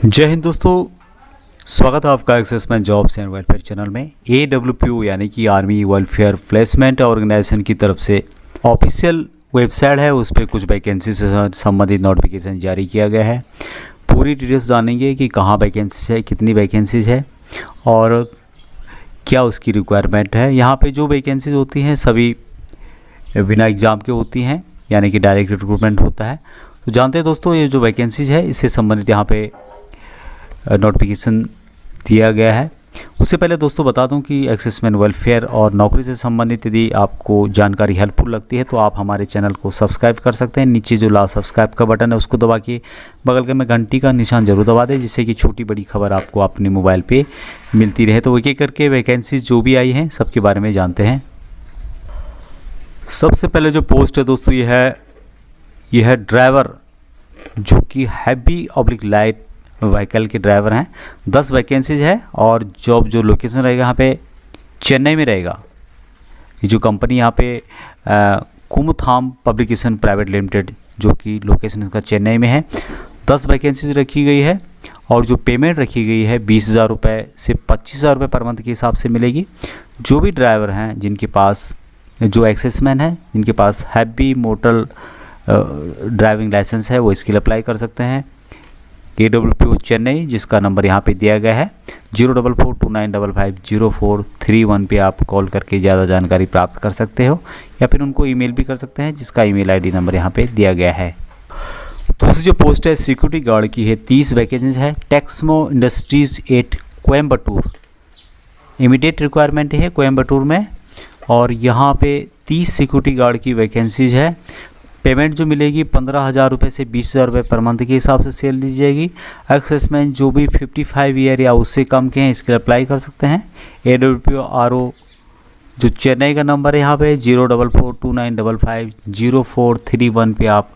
जय हिंद दोस्तों, स्वागत है आपका assessment jobs and welfare channel में। AWPO यानी कि आर्मी वेलफेयर प्लेसमेंट ऑर्गेनाइजेशन की तरफ से ऑफिशियल वेबसाइट है, उस पर कुछ वैकेंसी से संबंधित नोटिफिकेशन जारी किया गया है। पूरी डिटेल्स जानेंगे कि कहाँ वैकेंसीज है, कितनी वैकेंसीज है और क्या उसकी रिक्वायरमेंट है। यहाँ पे जो वैकेंसीज होती हैं सभी बिना एग्ज़ाम के होती हैं, यानी कि डायरेक्ट रिक्रूटमेंट होता है। तो जानते हैं दोस्तों, ये जो वैकेंसीज है इससे संबंधित यहाँ पे नोटिफिकेशन दिया गया है। उससे पहले दोस्तों बता दूं कि एक्सेसमेंट वेलफेयर और नौकरी से संबंधित यदि आपको जानकारी हेल्पफुल लगती है तो आप हमारे चैनल को सब्सक्राइब कर सकते हैं। नीचे जो लाल सब्सक्राइब का बटन है उसको दबा के बगल के में घंटी का निशान जरूर दबा दें, जिससे कि छोटी बड़ी खबर आपको अपने मोबाइल पे मिलती रहे। तो एक एक करके वैकेंसीज जो भी आई हैं सबके बारे में जानते हैं। सबसे पहले जो पोस्ट है दोस्तों ये है ड्राइवर, जो कि हैवी ऑब्लिक लाइट व्हीकल के ड्राइवर हैं। 10 वैकेंसीज है और जॉब जो लोकेशन रहेगा यहाँ पे चेन्नई में रहेगा। ये जो कंपनी यहाँ पे कुमुथाम पब्लिकेशन प्राइवेट लिमिटेड, जो कि लोकेशन इसका चेन्नई में है। 10 वैकेंसीज रखी गई है और जो पेमेंट रखी गई है 20,000 रुपये से 25,000 रुपये पर मंथ के हिसाब से मिलेगी। जो भी ड्राइवर हैं जिनके पास, जो एक्सेसमैन हैं जिनके पास हैवी मोटर ड्राइविंग लाइसेंस है, वो इसके लिए अप्लाई कर सकते हैं। AWPO चेन्नई, जिसका नंबर यहाँ पे दिया गया है 04429550431 पे आप कॉल करके ज़्यादा जानकारी प्राप्त कर सकते हो, या फिर उनको ईमेल भी कर सकते हैं, जिसका ईमेल आईडी नंबर यहाँ पे दिया गया है। दूसरी जो पोस्ट है सिक्योरिटी गार्ड की है। 30 वैकेंसीज है। Texmo industries at Coimbatore, immediate requirement है कोयम्बटूर में, और यहाँ पे 30 सिक्योरिटी गार्ड की वैकेंसीज है। पेमेंट जो मिलेगी 15,000 रुपये से 20,000 रुपये पर मंथ के हिसाब से सेल दी जाएगी। एक्सेसमैन जो भी 55 ईयर या उससे कम के हैं इसके लिए अप्लाई कर सकते हैं। AWPO RO जो चेन्नई का नंबर है यहाँ पे 04429550431 पे आप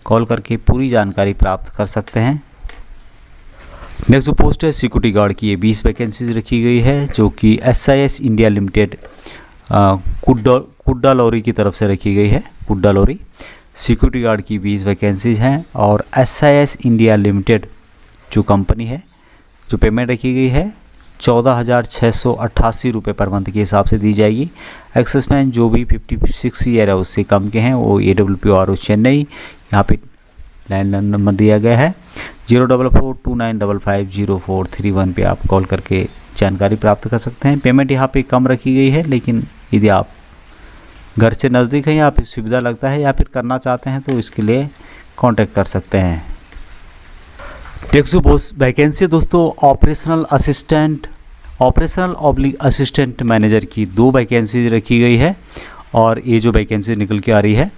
कॉल करके पूरी जानकारी प्राप्त कर सकते हैं। नेक्स्ट जो पोस्ट है सिक्योरिटी गार्ड की, ये 20 वैकेंसीज रखी गई है, जो कि SIS इंडिया लिमिटेड कुड्डा लॉरी की तरफ से रखी गई है। कुड्डा लॉरी सिक्योरिटी गार्ड की 20 वैकेंसीज हैं और SIS इंडिया लिमिटेड जो कंपनी है, जो पेमेंट रखी गई है 14,688 रुपये पर मंथ के हिसाब से दी जाएगी। एक्सेसमैन जो भी 56 ईयर है उससे कम के हैं वो AWPO RO चेन्नई, यहाँ पे लैंडलाइन नंबर दिया गया है 04429550431 पे आप कॉल करके जानकारी प्राप्त कर सकते हैं। पेमेंट यहाँ पे कम रखी गई है, लेकिन यदि आप घर से नज़दीक है या फिर सुविधा लगता है या फिर करना चाहते हैं तो इसके लिए कांटेक्ट कर सकते हैं। नेक्स्ट वैकेंसी दोस्तों ऑपरेशनल असिस्टेंट मैनेजर की 2 वैकेंसी रखी गई है। और ये जो वैकेंसी निकल के आ रही है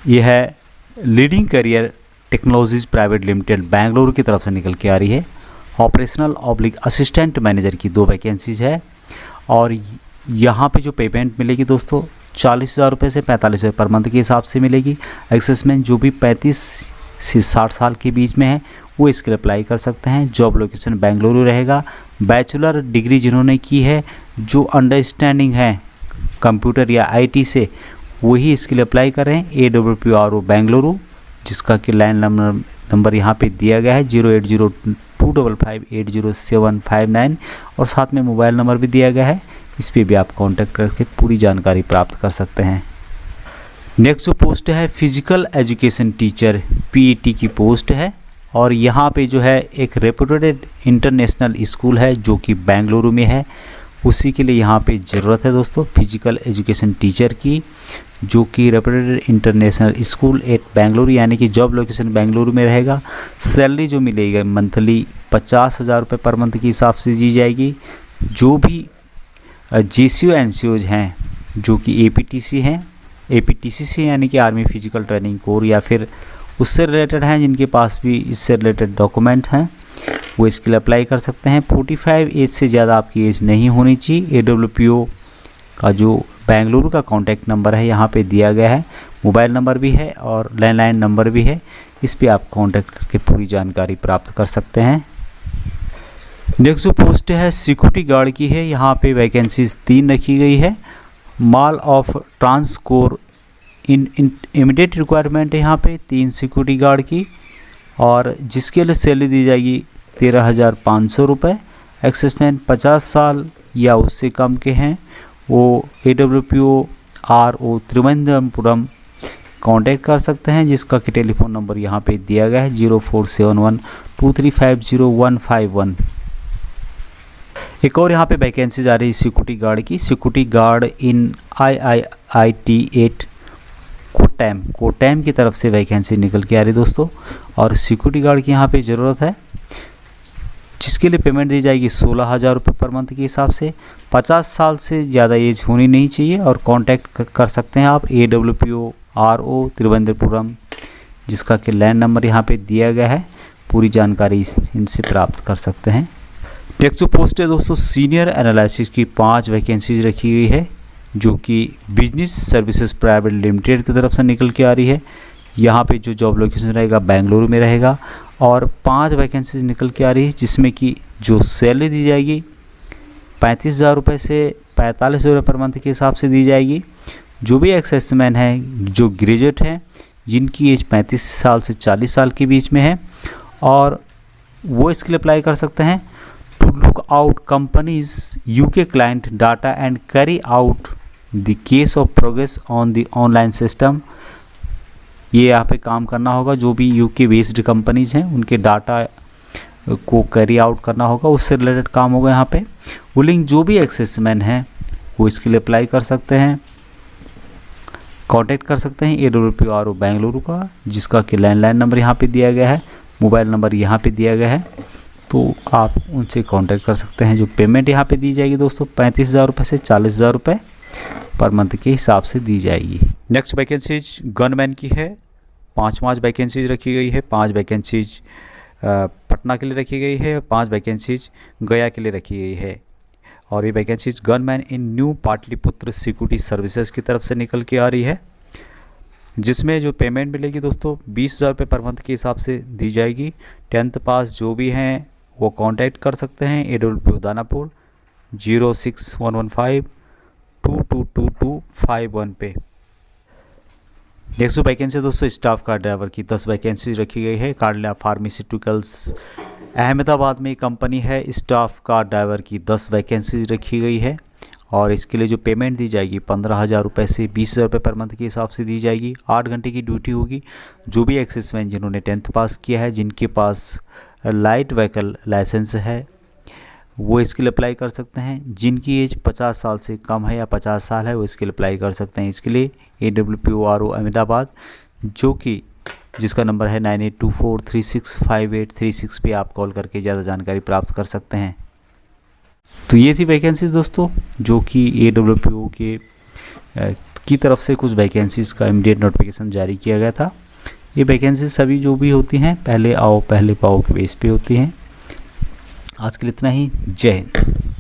ये है leading career technologies private limited Bengaluru की तरफ से निकल के आ रही है। ऑपरेशनल असिस्टेंट मैनेजर की 2 वैकेंसीज है और यहाँ पे जो पेमेंट मिलेगी दोस्तों 40,000 रुपये से 45,000 पर मंथ के हिसाब से मिलेगी। एक्सेसमैन जो भी 35 से 60 साल के बीच में है वो इसके लिए अप्लाई कर सकते हैं। जॉब लोकेशन बेंगलुरु रहेगा। बैचलर डिग्री जिन्होंने की है, जो अंडरस्टैंडिंग है कंप्यूटर या IT से, वही इसके लिए अप्लाई करें। AWPO RO बेंगलुरु, जिसका कि लैंड नंबर यहाँ पे दिया गया है 08025580759 और साथ में मोबाइल नंबर भी दिया गया है। इस पे भी आप कांटेक्ट करके पूरी जानकारी प्राप्त कर सकते हैं। नेक्स्ट जो पोस्ट है फिजिकल एजुकेशन टीचर PET की पोस्ट है और यहाँ पे जो है एक रेपुटेड इंटरनेशनल स्कूल है जो कि बेंगलुरु में है, उसी के लिए यहाँ पे ज़रूरत है दोस्तों फिजिकल एजुकेशन टीचर की, जो कि reputed international school eight Bengaluru, यानी कि जॉब लोकेशन बेंगलुरु में रहेगा। सैलरी जो मिलेगी मंथली 50,000 रुपये पर मंथ के हिसाब से दी जाएगी। जो भी GCO NCOs हैं जो कि APTC हैं, APTCC यानी कि आर्मी फिजिकल ट्रेनिंग कोर, या फिर उससे रिलेटेड हैं जिनके पास भी इससे रिलेटेड डॉक्यूमेंट हैं, वो इसके लिए अप्लाई कर सकते हैं। 45 एज से ज़्यादा आपकी एज नहीं होनी चाहिए। AWPO का जो बेंगलुरु का कॉन्टैक्ट नंबर है यहाँ पे दिया गया है, मोबाइल नंबर भी है और लैंडलाइन नंबर भी है, इस पर आप कॉन्टैक्ट करके पूरी जानकारी प्राप्त कर सकते हैं। नेक्स्ट जो पोस्ट है सिक्योरिटी गार्ड की है। यहाँ पे वैकेंसीज 3 रखी गई है। माल ऑफ ट्रांसकोर इमीडिएट रिक्वायरमेंट है यहाँ पे 3 सिक्योरिटी गार्ड की, और जिसके लिए सैलरी दी जाएगी 13,500 रुपये। एक्सेसमैन 50 साल या उससे कम के हैं, वो AWPO-RO त्रिवेंद्रपुरम कांटेक्ट कर सकते हैं, जिसका कि टेलीफोन नंबर यहाँ पे दिया गया है 047123505151। एक और यहाँ पे वैकेंसीज आ रही है सिक्योरिटी गार्ड की। सिक्योरिटी गार्ड इन IIIT-8 कोटैम की तरफ से वैकेंसी निकल के आ रही है दोस्तों। और सिक्योरिटी गार्ड की यहाँ पे ज़रूरत है, जिसके लिए पेमेंट दी जाएगी 16,000 रुपये पर मंथ के हिसाब से। 50 साल से ज़्यादा एज होनी नहीं चाहिए और कांटेक्ट कर सकते हैं आप AWPO-RO त्रिवेंद्रपुरम, जिसका कि लैंड नंबर यहाँ पे दिया गया है। पूरी जानकारी इनसे प्राप्त कर सकते हैं। नेक्स्ट जो पोस्ट है दोस्तों, सीनियर एनालिसिस की 5 वैकेंसीज रखी गई है, जो कि बिजनेस सर्विसेज प्राइवेट लिमिटेड की तरफ से निकल के आ रही है। यहाँ पे जो जॉब लोकेशन रहेगा बेंगलुरु में रहेगा और 5 वैकेंसीज निकल के आ रही है, जिसमें कि जो सैलरी दी जाएगी 35,000 रुपये से 45,000 रुपये पर मंथ के हिसाब से दी जाएगी। जो भी एक्सेसमैन हैं, जो ग्रेजुएट हैं, जिनकी एज 35 साल से 40 साल के बीच में है, और वो इसके लिए अप्लाई कर सकते हैं। To look out companies UK client data and carry out the case of progress on the online system. ये यहाँ पे काम करना होगा, जो भी UK बेस्ड कंपनीज हैं उनके डाटा को कैरी आउट करना होगा, उससे रिलेटेड काम होगा यहाँ पे। वो लिंक जो भी एक्सेसमैन हैं वो इसके लिए अप्लाई कर सकते हैं, कांटेक्ट कर सकते हैं AWPO-RO बेंगलुरु का, जिसका कि लैंडलाइन नंबर यहाँ पे दिया गया है, मोबाइल नंबर यहाँ पे दिया गया है, तो आप उनसे कांटेक्ट कर सकते हैं। जो पेमेंट यहाँ पे दी जाएगी दोस्तों 35,000 रुपये से 40,000 रुपये पर मंथ के हिसाब से दी जाएगी। नेक्स्ट वैकेंसीज गनमैन की है। 5 वैकेंसीज रखी गई है। 5 वैकेंसीज पटना के लिए रखी गई है, 5 वैकेंसीज गया के लिए रखी गई है। और ये वैकेंसीज गनमैन इन न्यू पाटलिपुत्र सिक्योरिटी सर्विसेज की तरफ से निकल के आ रही है, जिसमें जो पेमेंट मिलेगी दोस्तों 20,000 रुपये पर मंथ के हिसाब से दी जाएगी। 10th पास जो भी हैं वो कांटेक्ट कर सकते हैं AWPO दानापुर 06115222251 पे। नेक्स्ट वैकेंसी दोस्तों स्टाफ कार ड्राइवर की 10 वैकेंसी रखी गई है। कार्डिला फार्मास्यूटिकल्स अहमदाबाद में कंपनी है। स्टाफ कार ड्राइवर की 10 वैकेंसी रखी गई है और इसके लिए जो पेमेंट दी जाएगी 15,000 रुपये से 20,000 रुपये पर मंथ के हिसाब से दी जाएगी। 8 घंटे की ड्यूटी होगी। जो भी एक्सेसमैन जिन्होंने 10th पास किया है, जिनके पास लाइट व्हीकल लाइसेंस है, वो इसके लिए अप्लाई कर सकते हैं। जिनकी एज 50 साल से कम है या 50 साल है, वो इसके लिए अप्लाई कर सकते हैं। इसके लिए AWPO-RO अहमदाबाद, जो कि जिसका नंबर है 9824365836 पे आप कॉल करके ज़्यादा जानकारी प्राप्त कर सकते हैं। तो ये थी वैकेंसीज दोस्तों, जो कि AWPO की तरफ से कुछ वैकेंसीज़ का इमीडिएट नोटिफिकेशन जारी किया गया था। ये वैकेंसीज सभी जो भी होती हैं पहले आओ पहले पाओ के बेस पे होती हैं। आज के लिए इतना ही। जय हिंद।